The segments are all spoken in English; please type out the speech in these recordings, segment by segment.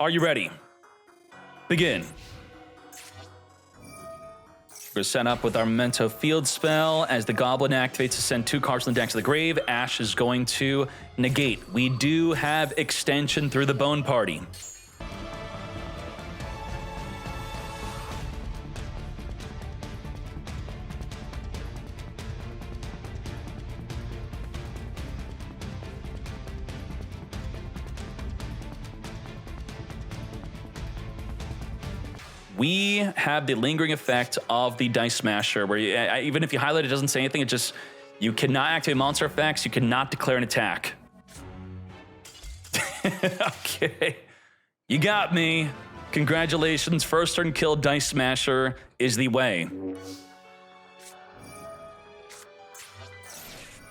Are you ready? Begin. We're set up with our Memento field spell. As the Goblin activates to send 2 cards from the deck to the grave, Ash is going to negate. We do have extension through the Bone Party. We have the lingering effect of the Dice Smasher, where even if you highlight it, doesn't say anything. It just, you cannot activate monster effects. You cannot declare an attack. Okay. You got me. Congratulations. First turn kill Dice Smasher is the way.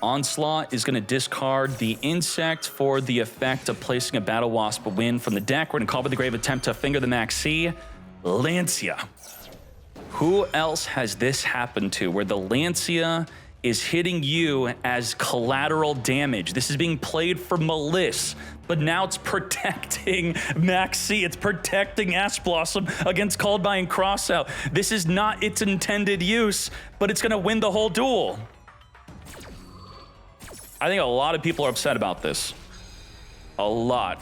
Onslaught is going to discard the insect for the effect of placing a Battlewasp win from the deck. We're going to call by the grave, attempt to finger the Maxi. Lancia. Who else has this happened to, where the Lancia is hitting you as collateral damage? This is being played for Malice, but now it's protecting Maxi. It's protecting Ash Blossom against Called By and Crossout. This is not its intended use, but it's going to win the whole duel. I think a lot of people are upset about this. A lot.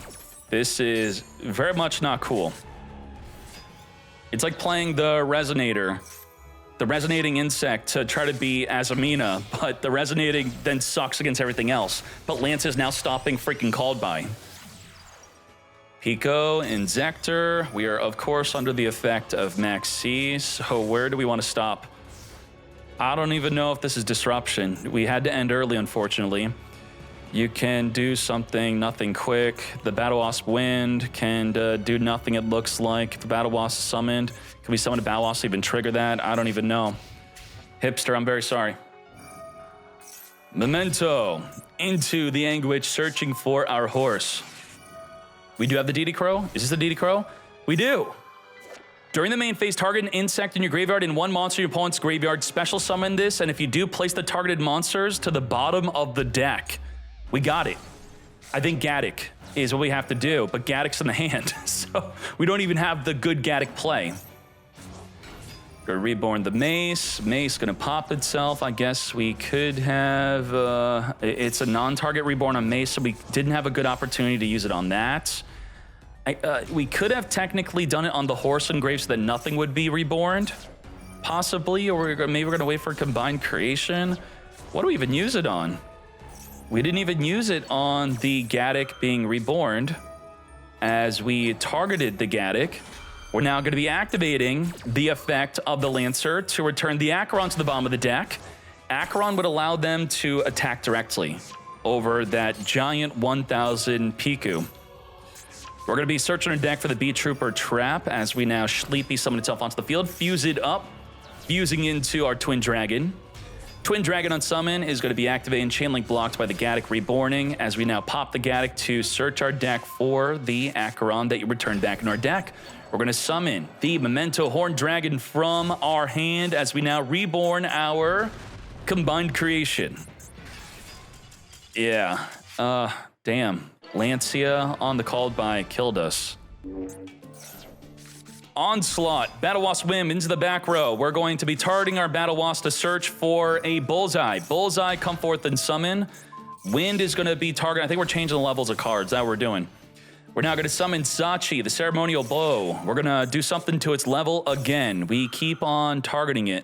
This is very much not cool. It's like playing the Resonator, the Resonating Insect, to try to be Azamina, but the Resonating then sucks against everything else. But Lance is now stopping freaking Called By. Pico and Zector, we are of course under the effect of Maxi, so where do we want to stop? I don't even know if this is disruption. We had to end early, unfortunately. You can do something, nothing quick. The Battlewasp Wind can do nothing, it looks like. If the Battlewasp is summoned, can we summon a Battlewasp to even trigger that? I don't even know. Hipster, I'm very sorry. Memento, into the Anguish, searching for our horse. We do have the DD Crow. Is this the DD Crow? We do. During the main phase, target an insect in your graveyard and 1 monster in your opponent's graveyard. Special summon this, and if you do, place the targeted monsters to the bottom of the deck. We got it. I think Gaddock is what we have to do, but Gaddock's in the hand, so we don't even have the good Gaddock play. Gonna reborn the Mace. Mace gonna pop itself. I guess we could have, it's a non-target reborn on Mace, so we didn't have a good opportunity to use it on that. We could have technically done it on the horse and grave so that nothing would be reborned, possibly, or maybe we're gonna wait for Combined Creation. What do we even use it on? We didn't even use it on the Gaddock being reborn. As we targeted the Gaddock, we're now going to be activating the effect of the Lancer to return the Acheron to the bottom of the deck. Acheron would allow them to attack directly over that giant 1000 Piku. We're going to be searching our deck for the Beat Trooper Trap as we now Sleepy summon itself onto the field, fuse it up, fusing into our Twin Dragon. Twin Dragon on summon is going to be activating Chain Link blocked by the Gaddock reborning as we now pop the Gaddock to search our deck for the Acheron that you return back in our deck. We're going to summon the Memento Horned Dragon from our hand as we now reborn our Combined Creation. Yeah, damn. Lancia on the Called By killed us. Onslaught, Battlewasp Whim into the back row. We're going to be targeting our Battlewasp to search for a Bullseye. Bullseye, come forth and summon. Wind is going to be targeting. I think we're changing the levels of cards. That's what we're doing. We're now going to summon Sachi, the Ceremonial Bow. We're going to do something to its level again. We keep on targeting it.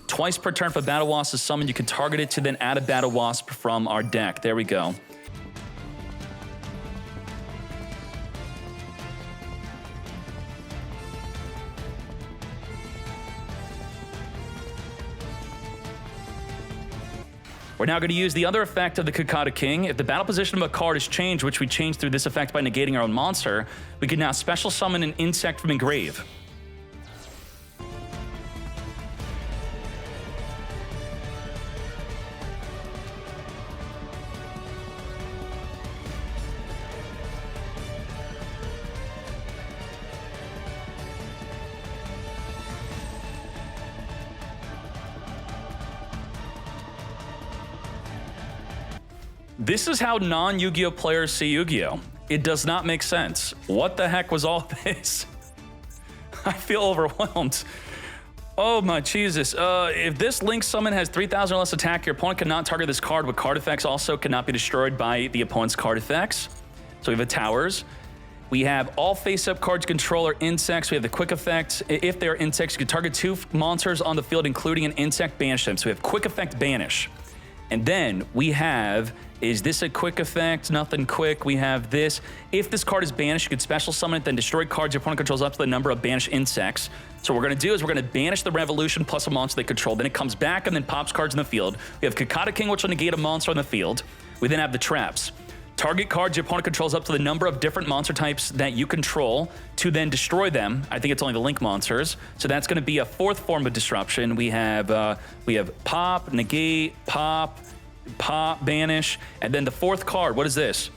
Twice per turn for Battlewasp is summoned. You can target it to then add a Battlewasp from our deck. There we go. We're now going to use the other effect of the Kakata King. If the battle position of a card is changed, which we changed through this effect by negating our own monster, we can now special summon an insect from engrave. This is how non-Yu-Gi-Oh players see Yu-Gi-Oh. It does not make sense. What the heck was all this? I feel overwhelmed. Oh my Jesus. If this Link summon has 3,000 or less attack, your opponent cannot target this card with card effects. Also cannot be destroyed by the opponent's card effects. So we have the towers. We have all face-up cards control or insects. We have the quick effect. If they are insects, you can target 2 monsters on the field, including an insect, banish them. So we have quick effect banish. And then we have, is this a quick effect? Nothing quick. We have this. If this card is banished, you can special summon it, then destroy cards your opponent controls up to the number of banished insects. So what we're going to do is we're going to banish the Revolution plus a monster they control. Then it comes back and then pops cards in the field. We have Kakata King, which will negate a monster on the field. We then have the traps. Target cards your opponent controls up to the number of different monster types that you control to then destroy them. I think it's only the Link monsters. So that's going to be a 4th form of disruption. We have pop, negate, pop, banish, and then the 4th card. What is this?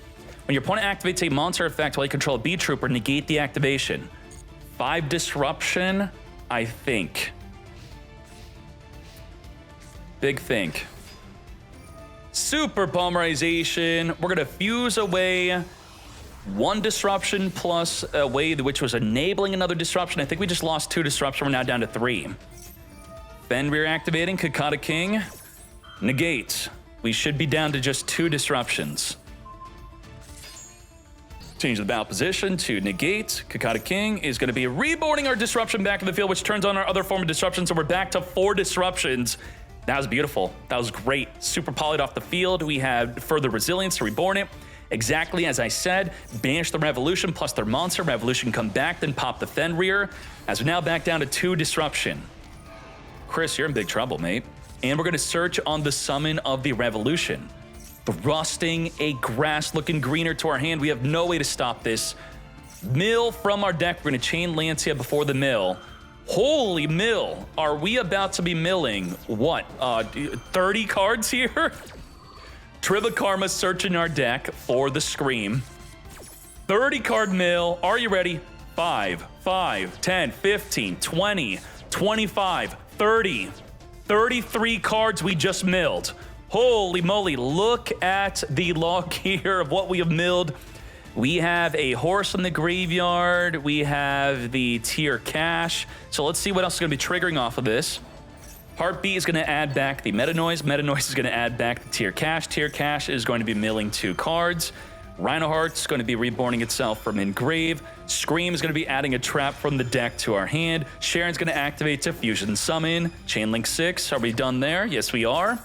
When your opponent activates a monster effect while you control a B Trooper, negate the activation. 5 disruption, I think. Big think. Super polymerization. We're gonna fuse away 1 disruption plus a way which was enabling another disruption. I think we just lost 2 disruption. We're now down to 3. Fenrir activating, Kakata King. Negate. We should be down to just 2 disruptions. Change the battle position to negate. Kakata King is going to be reborning our disruption back in the field, which turns on our other form of disruption, so we're back to 4 disruptions. That was beautiful. That was great. Super polyed off the field. We had further resilience to reborn it. Exactly as I said, banish the Revolution plus their monster. Revolution come back, then pop the Fenrir. As we're now back down to 2 disruption. Chris, you're in big trouble, mate. And we're going to search on the summon of the Revolution. Thrusting a grass looking greener to our hand. We have no way to stop this. Mill from our deck. We're going to chain Lancia before the mill. Holy mill. Are we about to be milling, what, 30 cards here? Trivikarma searching our deck for the Scream. 30 card mill. Are you ready? 5, 10, 15, 20, 25, 30. 33 cards we just milled. Holy moly, look at the log here of what we have milled. We have a horse in the graveyard. We have the tier cash. So let's see what else is going to be triggering off of this. Heartbeat is going to add back the Meta Noise. Meta Noise is going to add back the tier cash. Tier cash is going to be milling 2 cards. Rhino Heart's going to be reborning itself from Engrave. Scream is going to be adding a trap from the deck to our hand. Sharon's going to activate to Fusion Summon. Chainlink 6, are we done there? Yes, we are.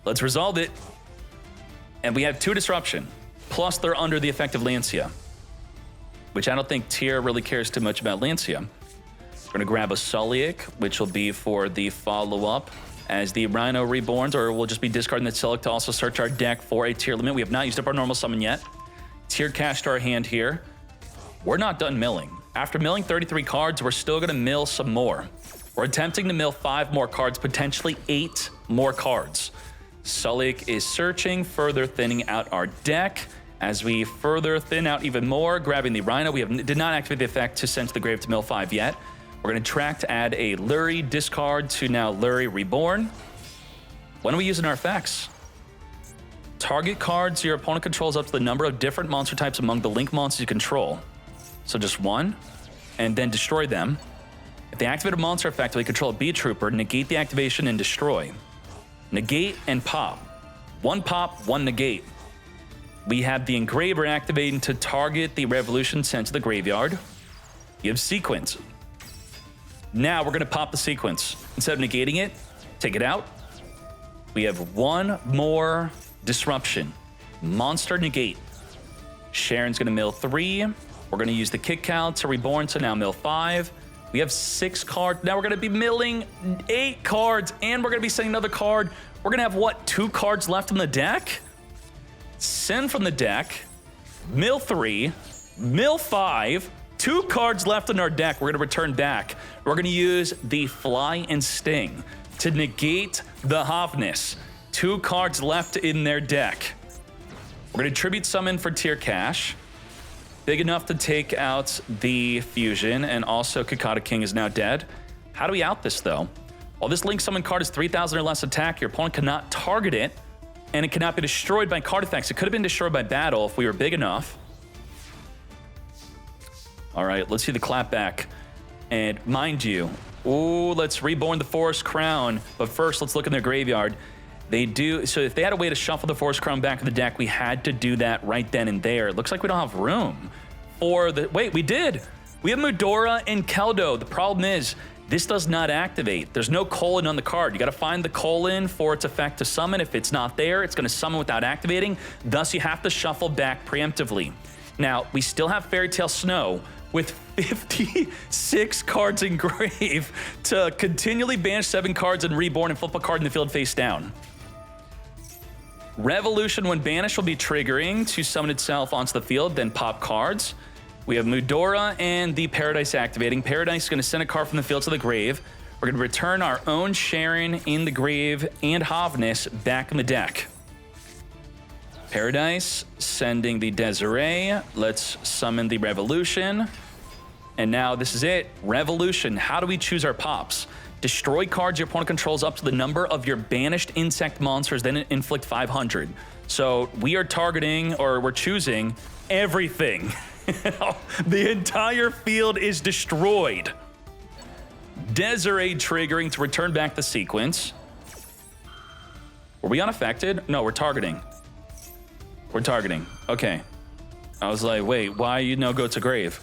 Let's resolve it. And we have 2 disruption. Plus, they're under the effect of Lancia, which I don't think Tier really cares too much about Lancia. We're going to grab a Sulliek, which will be for the follow-up as the Rhino reborns, or we'll just be discarding the Sulliek to also search our deck for a tier limit. We have not used up our normal summon yet. Tier cash to our hand here. We're not done milling. After milling 33 cards, we're still going to mill some more. We're attempting to mill 5 more cards, potentially 8 more cards. Sulliek is searching, further thinning out our deck. As we further thin out even more, grabbing the Rhino, we did not activate the effect to send to the grave to mill 5 yet. We're going to track to add a Lurie discard to now Lurie reborn. When are we using our effects? Target cards your opponent controls up to the number of different monster types among the Link monsters you control. So just 1, and then destroy them. If they activate a monster effect while you control a B Trooper, negate the activation and destroy. Negate and pop. 1 pop, 1 negate. We have the Engraver activating to target the Revolution sent to the graveyard. You have Sequence. Now we're going to pop the Sequence. Instead of negating it, take it out. We have 1 more disruption. Monster negate. Sharon's going to mill 3. We're going to use the kick count to reborn, so now mill 5. We have 6 cards. Now we're going to be milling 8 cards, and we're going to be sending another card. We're going to have, what, 2 cards left in the deck? Send from the deck. Mill 3. Mill 5. 2 cards left in our deck. We're going to return back. We're going to use the Fly and Sting to negate the Hovness. 2 cards left in their deck. We're going to Tribute Summon for Tier Cash. Big enough to take out the Fusion, and also Kakata King is now dead. How do we out this, though? While this Link Summon card is 3,000 or less attack, your opponent cannot target it, and it cannot be destroyed by card effects. It could have been destroyed by battle if we were big enough. All right, let's see the clapback. And mind you, ooh, let's reborn the Forest Crown. But first, let's look in their graveyard. They do, so if they had a way to shuffle the Forest Crown back in the deck, we had to do that right then and there. It looks like we don't have room for the, wait, we did. We have Mudora and Keldo. The problem is, this does not activate. There's no colon on the card. You gotta find the colon for its effect to summon. If it's not there, it's gonna summon without activating. Thus, you have to shuffle back preemptively. Now, we still have Fairy Tale Snow with 56 cards in grave to continually banish 7 cards and reborn and flip a card in the field face down. Revolution, when banished, will be triggering to summon itself onto the field, then pop cards. We have Mudora and the Paradise activating. Paradise is going to send a card from the field to the grave. We're going to return our own Sharon in the grave and Havness back in the deck. Paradise sending the Desiree. Let's summon the Revolution. And now this is it. Revolution. How do we choose our pops? Destroy cards your opponent controls up to the number of your banished insect monsters, then inflict 500. So we are targeting, or we're choosing everything. The entire field is destroyed. Desiree triggering to return back the sequence. Were we unaffected? No, we're targeting. We're targeting. Okay. I was like, wait, why you no go to grave?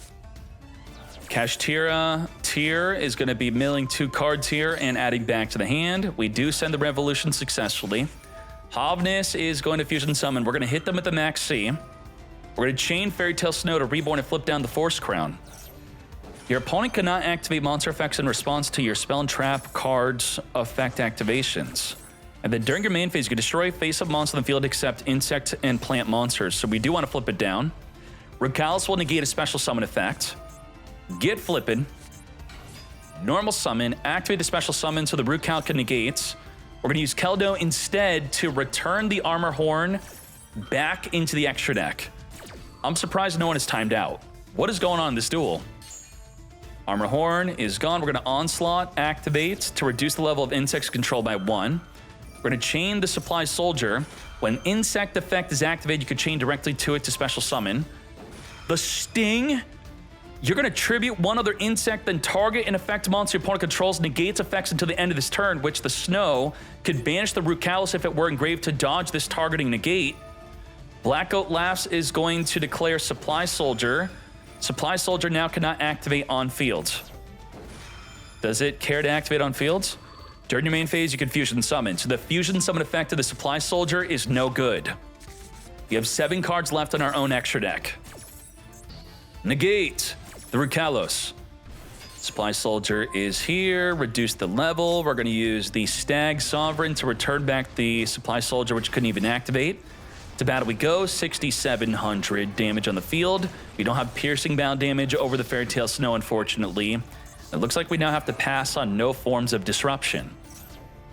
Kashtira tier is going to be milling 2 cards here and adding back to the hand. We do send the Revolution successfully. Havness is going to fusion summon. We're going to hit them with the Max C. We're going to chain Fairy Tale Snow to reborn and flip down the Force Crown. Your opponent cannot activate monster effects in response to your spell and trap cards effect activations. And then during your main phase, you can destroy face-up monsters on the field except insect and plant monsters. So we do want to flip it down. Regalis will negate a special summon effect. Get flippin'. Normal summon. Activate the special summon so the Rukal can negate. We're going to use Keldo instead to return the Armor Horn back into the extra deck. I'm surprised no one has timed out. What is going on in this duel? Armor Horn is gone. We're going to Onslaught activate to reduce the level of insects controlled by 1. We're going to chain the Supply Soldier. When insect effect is activated, you can chain directly to it to special summon. The Sting. You're going to tribute 1 other insect, then target an effect monster your opponent controls, negates effects until the end of this turn, which the Snow could banish the Rucalis if it were engraved to dodge this targeting negate. Black Goat Laughs is going to declare Supply Soldier. Supply Soldier now cannot activate on fields. Does it care to activate on fields? During your main phase, you can fusion summon. So the fusion summon effect of the Supply Soldier is no good. We have 7 cards left on our own extra deck. Negate the Rukalos. Supply Soldier is here. Reduce the level. We're going to use the Stag Sovereign to return back the Supply Soldier, which couldn't even activate. To battle we go. 6,700 damage on the field. We don't have piercing bound damage over the Fairy Tale Snow, unfortunately. It looks like we now have to pass on no forms of disruption.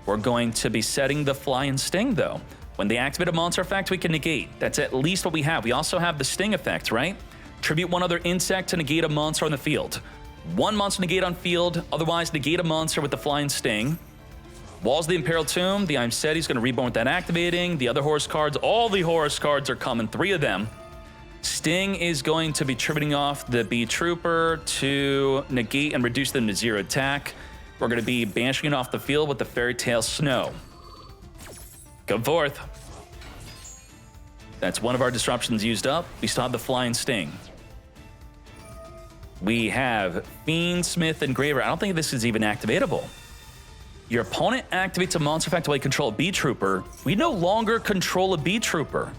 We're going to be setting the Fly and Sting, though. When they activate a monster effect, we can negate. That's at least what we have. We also have the Sting effect, right? Tribute 1 other insect to negate a monster on the field. 1 monster negate on field, otherwise negate a monster with the Fly and Sting. Walls of the Imperial Tomb, the I'm Seti is going to reborn with that activating. The other Horus cards, all the Horus cards are coming, 3 of them. Sting is going to be tributing off the Bee Trooper to negate and reduce them to 0 attack. We're going to be banishing it off the field with the Fairy Tale Snow. Come forth. That's 1 of our disruptions used up. We still have the Flying Sting. We have Fiend, Smith, and Graver. I don't think this is even activatable. Your opponent activates a monster effect while you control a Bee Trooper. We no longer control a Bee Trooper.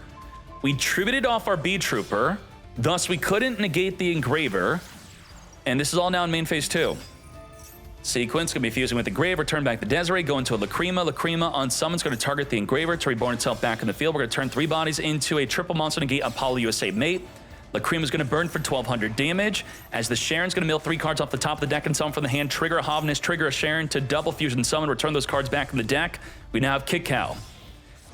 We tributed off our Bee Trooper, thus we couldn't negate the Engraver, and this is all now in main phase 2. Sequence going to be fusing with the Engraver, turn back the Desiree, go into a Lacrima. Lacrima on summon's going to target the Engraver to reborn itself back in the field. We're going to turn 3 bodies into a triple monster negate Apollo USA mate. Lacrima is going to burn for 1,200 damage, as the Sharon's going to mill 3 cards off the top of the deck and summon from the hand, trigger a Havness, trigger a Sharon to double fusion summon, return those cards back in the deck. We now have Kick Cow.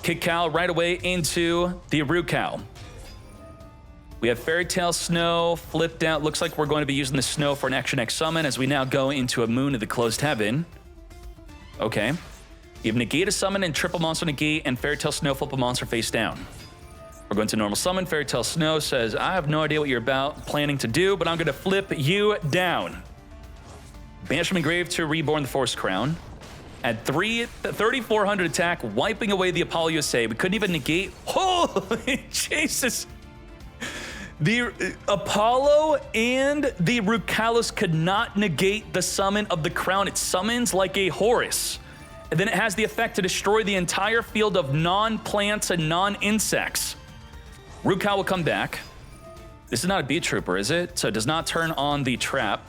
Kick Cow right away into the Rukal. We have Fairy Tale Snow flipped out. Looks like we're going to be using the Snow for an extra next summon as we now go into a Moon of the Closed Heaven. Okay. You have negate a summon and triple monster negate and Fairy Tale Snow flip a monster face down. We're going to normal summon. Fairy Tale Snow says, I have no idea what you're planning to do, but I'm going to flip you down. Banish from Engrave to Reborn the Forest Crown. At 3,400 attack, wiping away the Apollo USA. We couldn't even negate. Holy Jesus. The Apollo and the Rukalos could not negate the summon of the crown. It summons like a Horus. And then it has the effect to destroy the entire field of non-plants and non-insects. Rukal will come back. This is not a Beat Trooper, is it? So it does not turn on the trap.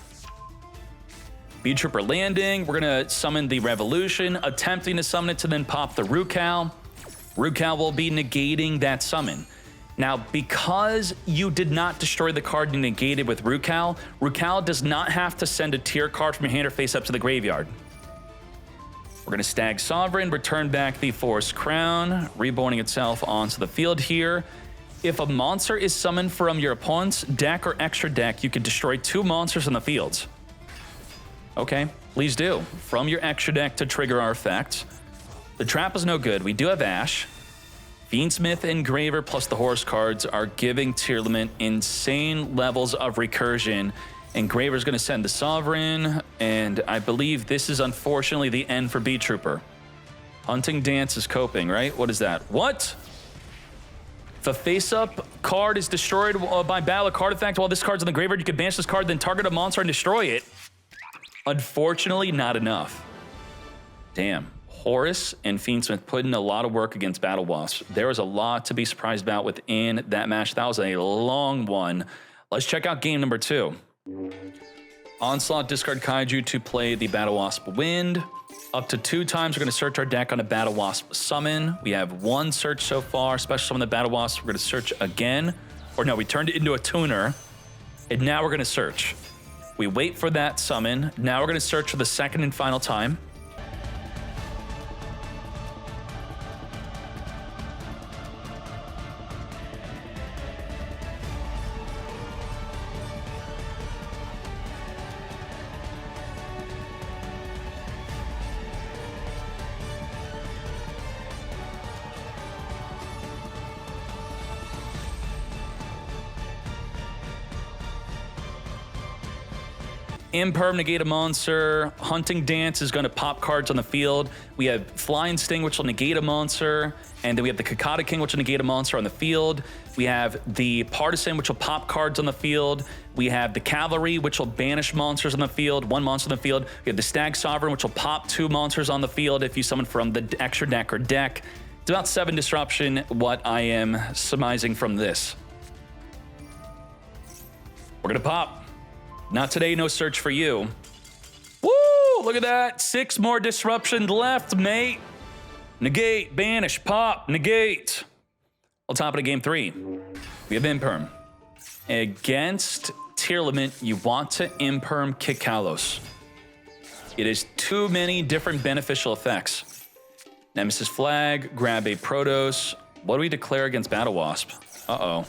Beat Trooper landing. We're going to summon the Revolution, attempting to summon it to then pop the Rukal. Rukal will be negating that summon. Now, because you did not destroy the card you negated with Rukal, Rukal does not have to send a tier card from your hand or face up to the graveyard. We're going to Stag Sovereign, return back the Forest Crown, reborning itself onto the field here. If a monster is summoned from your opponent's deck or extra deck, you can destroy 2 monsters on the field. Okay, please do. From your extra deck to trigger our effect. The trap is no good. We do have Ash. Fiendsmith, Engraver, plus the Horse cards are giving Tearlament insane levels of recursion. Engraver's going to send the Sovereign, and I believe this is unfortunately the end for Beat Trooper. Hunting Dance is coping, right? What is that? What? If a face-up card is destroyed by battle or card effect while this card's in the graveyard, you can banish this card, then target a monster and destroy it. Unfortunately, not enough. Damn. Horus and Fiendsmith put in a lot of work against Battlewasp. There was a lot to be surprised about within that match. That was a long one. Let's check out game number 2. Onslaught, discard Kaiju to play the Battlewasp Wind. Up to 2 times, we're going to search our deck on a Battlewasp summon. We have 1 search so far, special summon the Battlewasp. We're going to search again. Or no, we turned it into a tuner. And now we're going to search. We wait for that summon. Now we're going to search for the second and final time. Imperm, negate a monster. Hunting Dance is going to pop cards on the field. We have Flying Sting, which will negate a monster. And then we have the Kakata King, which will negate a monster on the field. We have the Partisan, which will pop cards on the field. We have the Cavalry, which will banish monsters on the field, 1 monster on the field. We have the Stag Sovereign, which will pop 2 monsters on the field if you summon from the extra deck or deck. It's about 7 disruption, what I am surmising from this. We're going to pop. Not today, no search for you. Woo! Look at that. 6 more disruption left, mate. Negate, banish, pop, negate. On top of game 3, we have Imperm. Against Tearlament, you want to Imperm Kikalos. It is too many different beneficial effects. Nemesis Flag, grab a Protoss. What do we declare against Battlewasp? Uh-oh.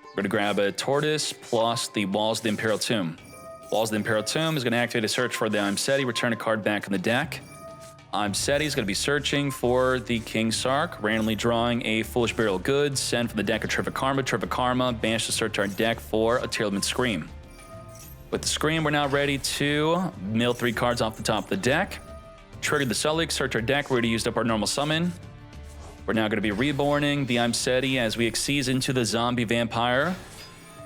We're going to grab a Tortoise plus the Walls of the Imperial Tomb. Walls of the Imperial Tomb is going to activate a search for the Imseti, return a card back in the deck. Imseti is going to be searching for the King Sark, randomly drawing a Foolish Burial Goods, send from the deck a Terrific Karma, banish to search our deck for a Tearlament Scream. With the Scream, we're now ready to mill 3 cards off the top of the deck. Triggered the Sulik, search our deck, we already used up our normal summon. We're now going to be reborning the Imseti as we Xyz into the Zombie Vampire.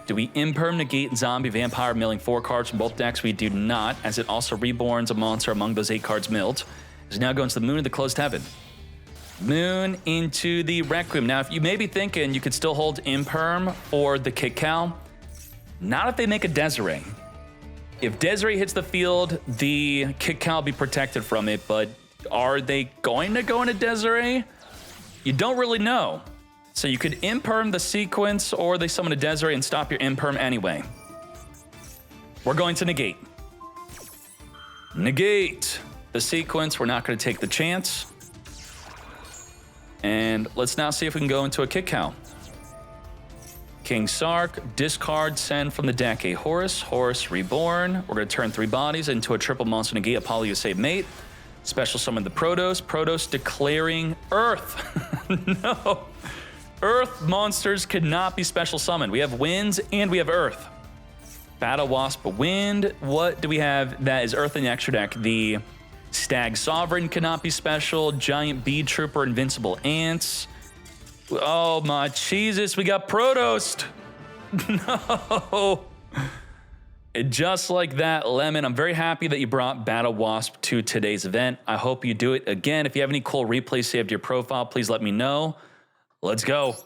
Do we Imperm, negate Zombie Vampire, milling 4 cards from both decks? We do not, as it also reborns a monster among those 8 cards milled. It's now going to the Moon of the Closed Heaven. Moon into the Requiem. Now, if you may be thinking you could still hold Imperm or the Kikal, not if they make a Desiree. If Desiree hits the field, the Kikal will be protected from it, but are they going to go into Desiree? You don't really know. So you could Imperm the sequence, or they summon a Desiree and stop your Imperm anyway. We're going to negate. Negate the sequence. We're not going to take the chance. And let's now see if we can go into a kick cow. King Sark, discard, send from the deck a Horus. Horus reborn. We're going to turn 3 bodies into a triple monster negate Apollo USA mate. Special summon the Protoss. Protoss declaring Earth. No. Earth monsters could not be special summoned. We have winds and we have earth. Battlewasp wind. What do we have that is earth in the extra deck? The Stag Sovereign cannot be special. Giant Bee Trooper, Invincible Ants. Oh my Jesus, we got Protost. No. Just like that, Lemon, I'm very happy that you brought Battlewasp to today's event. I hope you do it again. If you have any cool replays saved to your profile, please let me know. Let's go.